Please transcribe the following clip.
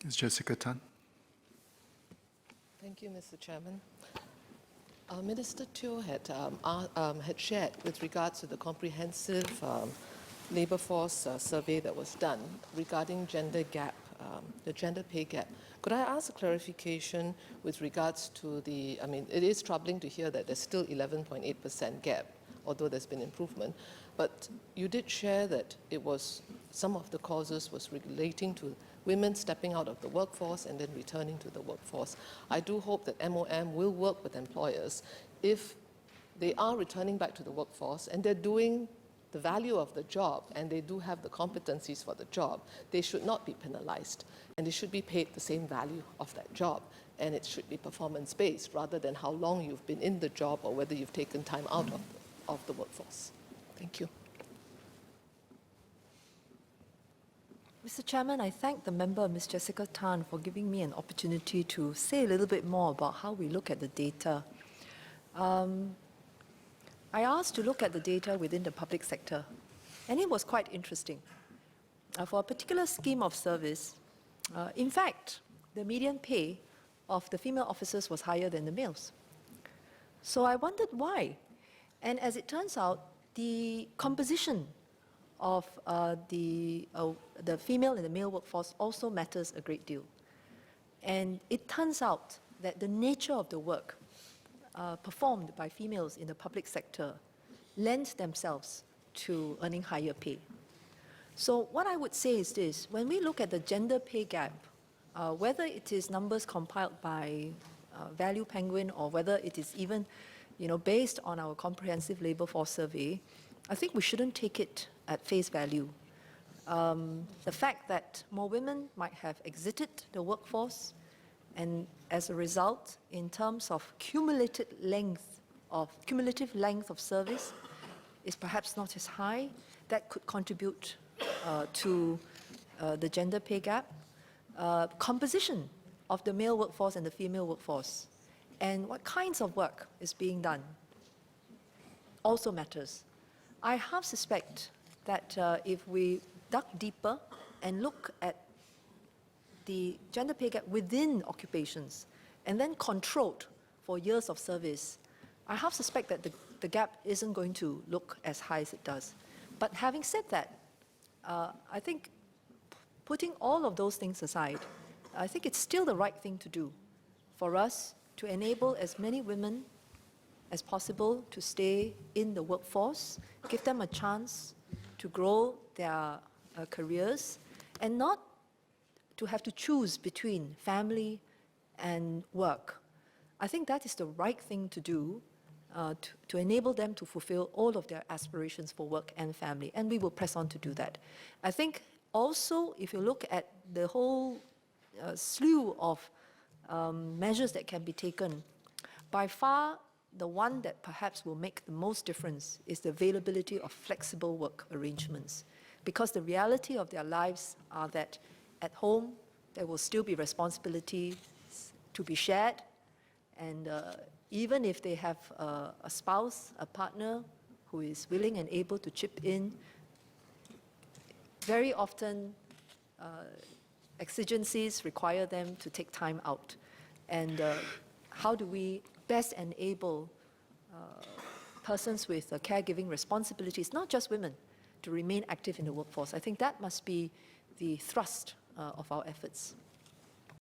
Ms. Jessica Tan. Thank you, Mr. Chairman. Minister Teo had shared with regards to the comprehensive labour force survey that was done regarding gender gap, the gender pay gap. Could I ask a clarification with regards to the, it is troubling to hear that there's still 11.8% gap, although there's been improvement, but you did share that it was, some of the causes was relating to women stepping out of the workforce and then returning to the workforce. I do hope that MOM will work with employers if they are returning back to the workforce and they're doing the value of the job and they do have the competencies for the job. They should not be penalized and they should be paid the same value of that job, and it should be performance-based rather than how long you've been in the job or whether you've taken time out of the workforce. Thank you. Mr. Chairman, I thank the member, Ms. Jessica Tan, for giving me an opportunity to say a little bit more about how we look at the data. I asked to look at the data within the public sector, and it was quite interesting. For a particular scheme of service, in fact, the median pay of the female officers was higher than the males. So I wondered why. And as it turns out, the composition of the female and the male workforce also matters a great deal. And it turns out that the nature of the work performed by females in the public sector lends themselves to earning higher pay. So what I would say is this: when we look at the gender pay gap, whether it is numbers compiled by Value Penguin or whether it is even based on our comprehensive labour force survey, I think we shouldn't take it at face value. The fact that more women might have exited the workforce, and as a result, in terms of cumulative length of service, is perhaps not as high, that could contribute to the gender pay gap. Composition of the male workforce and the female workforce, and what kinds of work is being done also matters. I half suspect that if we dug deeper and look at the gender pay gap within occupations and then controlled for years of service, I half suspect that the gap isn't going to look as high as it does. But having said that, I think putting all of those things aside, I think it's still the right thing to do for us to enable as many women as possible to stay in the workforce, give them a chance to grow their careers, and not to have to choose between family and work. I think that is the right thing to do to enable them to fulfill all of their aspirations for work and family, and we will press on to do that. I think also, if you look at the whole slew of measures that can be taken, by far the one that perhaps will make the most difference is the availability of flexible work arrangements, because the reality of their lives are that at home there will still be responsibilities to be shared, and even if they have a spouse, a partner who is willing and able to chip in, very often exigencies require them to take time out. And how do we best enable persons with caregiving responsibilities, not just women, to remain active in the workforce? I think that must be the thrust of our efforts.